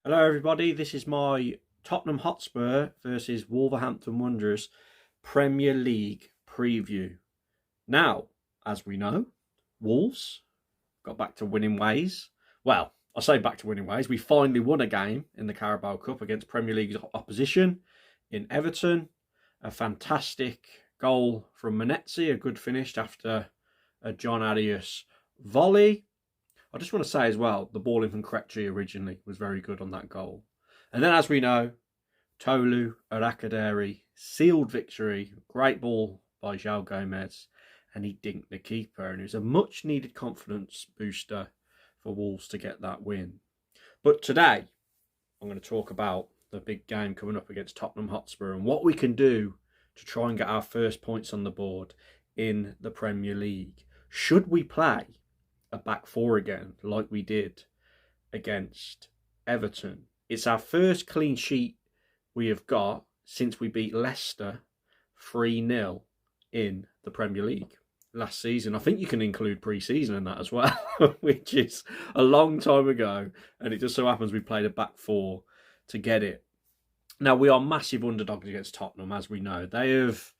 Hello everybody, this is my Tottenham Hotspur versus Wolverhampton Wanderers Premier League preview. Now, as we know, Wolves got back to winning ways. Well, I say back to winning ways. We finally won a game in the Carabao Cup against Premier League opposition in Everton. A fantastic goal from Manetzi, a good finish after a John Arias volley. I just want to say as well, the ball in from Kretschy originally was very good on that goal. And then, as we know, Tolu Arakaderi sealed victory. Great ball by João Gomez, and he dinked the keeper. And it was a much-needed confidence booster for Wolves to get that win. But today, I'm going to talk about the big game coming up against Tottenham Hotspur and what we can do to try and get our first points on the board in the Premier League. Should we play a back four again, like we did against Everton? It's our first clean sheet we have got since we beat Leicester 3-0 in the Premier League last season. I think you can include pre-season in that as well, which is a long time ago. And it just so happens we played a back four to get it. Now, we are massive underdogs against Tottenham, as we know. They've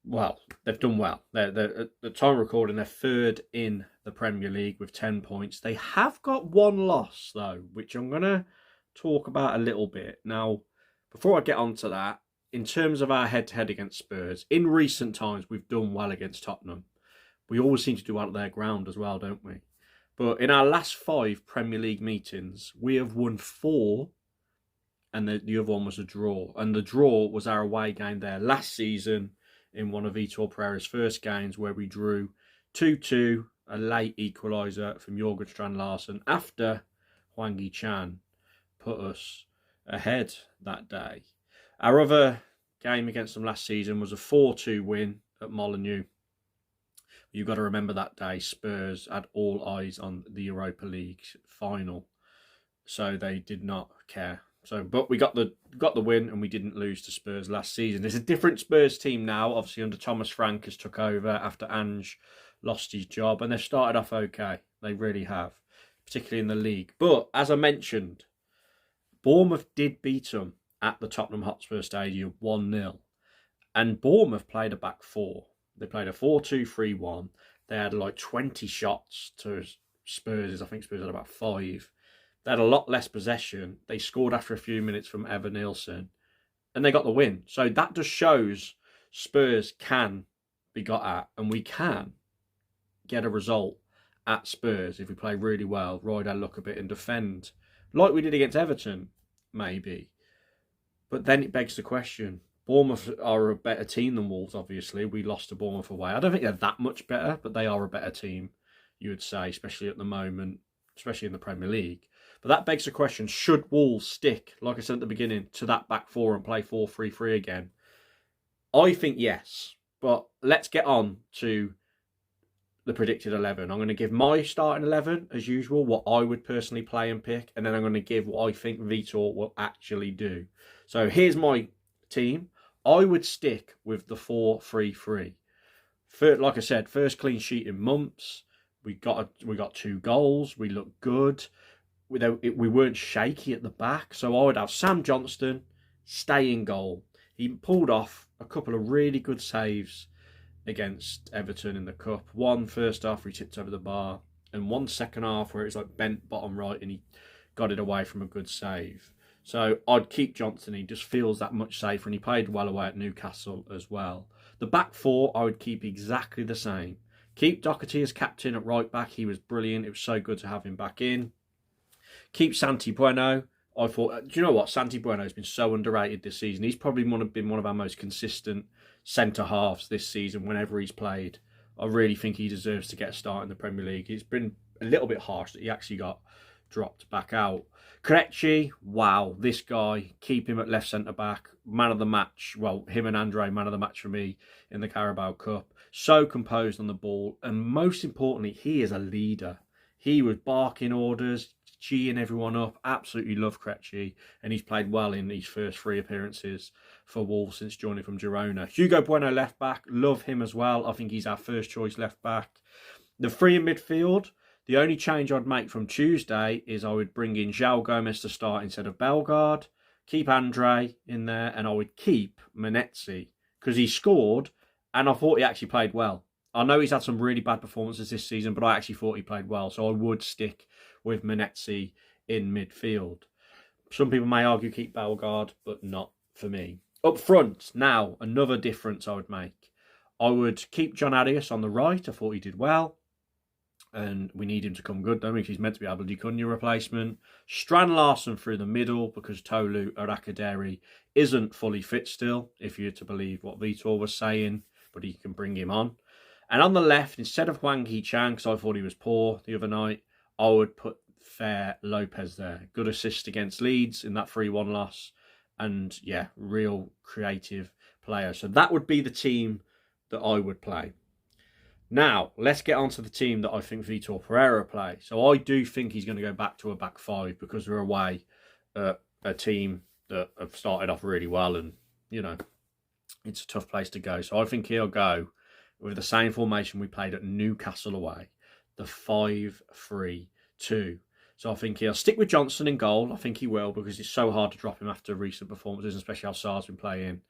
done well. They're at the time of recording, they're third in the Premier League with 10 points. They have got one loss, though, which I'm going to talk about a little bit. Now, before I get on to that, in terms of our head-to-head against Spurs, in recent times, we've done well against Tottenham. We always seem to do well at their ground as well, don't we? But in our last 5 Premier League meetings, we have won 4, and the other one was a draw. And the draw was our away game there last season, in one of Vitor Pereira's first games, where we drew 2-2, a late equaliser from Jorgen Strand Larsen after Hwang Hee-chan put us ahead that day. Our other game against them last season was a 4-2 win at Molineux. You've got to remember that day Spurs had all eyes on the Europa League final, so they did not care. But we got the win, and we didn't lose to Spurs last season. It's a different Spurs team now, obviously under Thomas Frank has took over after Ange lost his job, and they've started off okay. They really have, particularly in the league. But as I mentioned, Bournemouth did beat them at the Tottenham Hotspur Stadium 1-0, and Bournemouth played a back four. They played a 4-2-3-1. They had like 20 shots to Spurs. I think Spurs had about 5. They had a lot less possession. They scored after a few minutes from Evan Nielsen, and they got the win. So that just shows Spurs can be got at, and we can get a result at Spurs if we play really well, ride our luck a bit and defend like we did against Everton, maybe. But then it begs the question, Bournemouth are a better team than Wolves, obviously. We lost to Bournemouth away. I don't think they're that much better, but they are a better team, you would say, especially at the moment, especially in the Premier League. But that begs the question, should Wolves stick, like I said at the beginning, to that back four and play 4-3-3 again? I think yes. But let's get on to the predicted 11. I'm going to give my starting 11, as usual, what I would personally play and pick. And then I'm going to give what I think Vitor will actually do. So here's my team. I would stick with the 4-3-3. Like I said, first clean sheet in months. We got 2 goals. We looked good. We weren't shaky at the back. So I would have Sam Johnston stay in goal. He pulled off a couple of really good saves against Everton in the Cup. One first half where he tipped over the bar, and one second half where it was like bent bottom right and he got it away from a good save. So I'd keep Johnston. He just feels that much safer, and he played well away at Newcastle as well. The back four I would keep exactly the same. Keep Doherty as captain at right back. He was brilliant. It was so good to have him back in. Keep Santi Bueno. I thought, do you know what? Santi Bueno has been so underrated this season. He's probably been one of our most consistent centre-halves this season whenever he's played. I really think he deserves to get a start in the Premier League. It's been a little bit harsh that he actually got dropped back out. Kretschy, wow, this guy, keep him at left centre-back. Man of the match. Well, him and Andre, man of the match for me in the Carabao Cup. So composed on the ball. And most importantly, he is a leader. He was barking orders, geeing everyone up. Absolutely love Kretschy, and he's played well in these first 3 appearances for Wolves since joining from Girona. Hugo Bueno left back, love him as well. I think he's our first choice left back. The 3 in midfield, The only change I'd make from Tuesday is I would bring in João Gomez to start instead of Bellegarde, keep Andre in there, and I would keep Menezes because he scored and I thought he actually played well. I know he's had some really bad performances this season, but I actually thought he played well. So I would stick with Menezes in midfield. Some people may argue keep Bellegarde, but not for me. Up front, now, another difference I would make. I would keep John Arias on the right. I thought he did well. And we need him to come good, don't we? Because he's meant to be Abel Di Cunha replacement. Strand Larsen through the middle because Tolu Arakaderi isn't fully fit still, if you're to believe what Vitor was saying, but he can bring him on. And on the left, instead of Hwang Hee-chan, because I thought he was poor the other night, I would put Fer Lopez there. Good assist against Leeds in that 3-1 loss. And yeah, real creative player. So that would be the team that I would play. Now, let's get on to the team that I think Vitor Pereira play. So I do think he's going to go back to a back five because we're away at a team that have started off really well and, you know, it's a tough place to go. So I think he'll go with the same formation we played at Newcastle away, the 5-3-2. So I think he'll stick with Johnson in goal. I think he will because it's so hard to drop him after recent performances, especially how Sarr's been playing.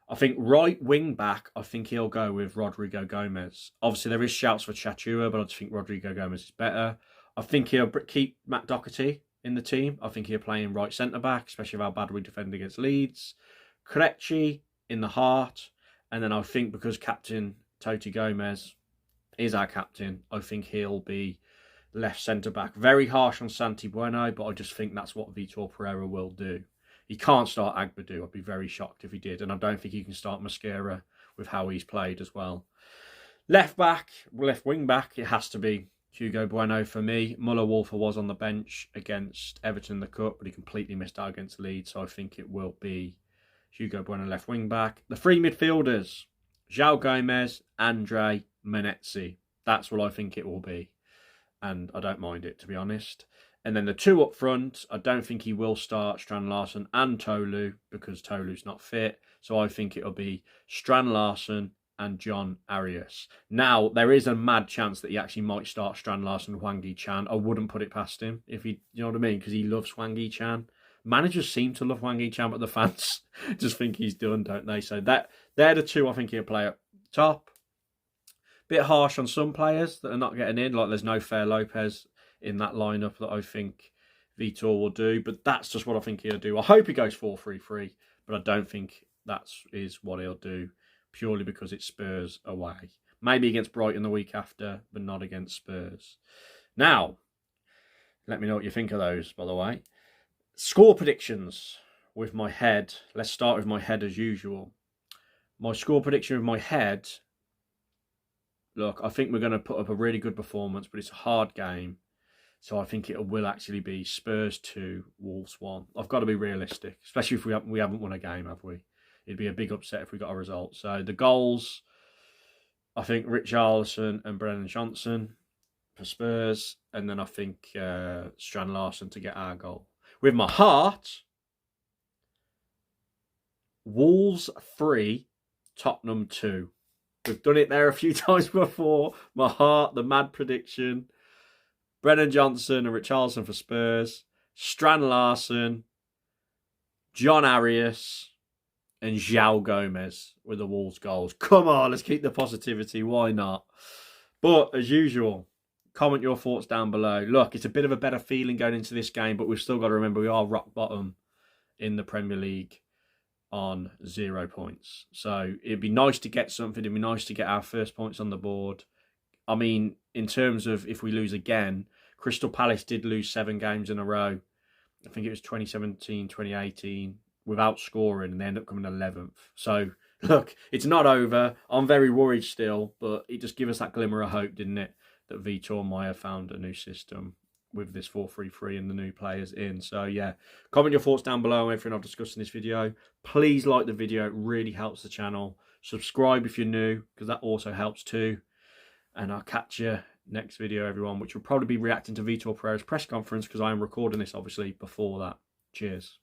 I think right wing back, I think he'll go with Rodrigo Gomez. Obviously, there is shouts for Chachua, but I just think Rodrigo Gomez is better. I think he'll keep Matt Doherty in the team. I think he'll play in right centre-back, especially with how bad we defend against Leeds. Kelechi in the heart. And then I think because Captain Toti Gomez is our captain, I think he'll be left centre-back. Very harsh on Santi Bueno, but I just think that's what Vitor Pereira will do. He can't start Agbadu. I'd be very shocked if he did. And I don't think he can start Mosquera with how he's played as well. Left wing back, it has to be Hugo Bueno for me. Muller-Wolfer was on the bench against Everton in the Cup, but he completely missed out against Leeds. So I think it will be Hugo Bueno left wing back. The three midfielders, João Gomez, Andre, Menezes. That's what I think it will be. And I don't mind it, to be honest. And then the two up front, I don't think he will start Strand Larsen and Tolu because Tolu's not fit. So I think it'll be Strand Larsen and John Arias. Now, there is a mad chance that he actually might start Strand Larsen and Hwang Hee-chan. I wouldn't put it past him if he, you know what I mean? Because he loves Hwang Hee-chan. Managers seem to love Hwang Hee-chan, but the fans just think he's done, don't they? So they're the two I think he'll play up top. Bit harsh on some players that are not getting in. Like there's no Fer Lopez in that lineup that I think Vitor will do. But that's just what I think he'll do. I hope he goes 4-3-3, but I don't think that is what he'll do purely because it's Spurs away. Maybe against Brighton the week after, but not against Spurs. Now, let me know what you think of those, by the way. Score predictions with my head. Let's start with my head as usual. My score prediction with my head. Look, I think we're going to put up a really good performance, but it's a hard game. So I think it will actually be Spurs 2, Wolves 1. I've got to be realistic, especially if we haven't won a game, have we? It'd be a big upset if we got a result. So the goals, I think Richarlison and Brennan Johnson for Spurs. And then I think Strand Larsen to get our goal. With my heart, Wolves 3, Tottenham 2. We've done it there a few times before. My heart, the mad prediction. Brennan Johnson and Richarlison for Spurs. Strand Larsen, John Arias, and João Gomez with the Wolves goals. Come on, let's keep the positivity. Why not? But as usual, comment your thoughts down below. Look, it's a bit of a better feeling going into this game, but we've still got to remember we are rock bottom in the Premier League on 0 points. So it'd be nice to get something. It'd be nice to get our first points on the board. I mean, in terms of if we lose again, Crystal Palace did lose 7 games in a row. I think it was 2017, 2018, without scoring, and they end up coming 11th. So, look, it's not over. I'm very worried still, but it just gave us that glimmer of hope, didn't it, that Vitor might have found a new system with this 4-3-3 and the new players in. So, yeah, comment your thoughts down below on everything I've discussed in this video. Please like the video. It really helps the channel. Subscribe if you're new, because that also helps too. And I'll catch you next video, everyone, which will probably be reacting to Vitor Pereira's press conference because I am recording this, obviously, before that. Cheers.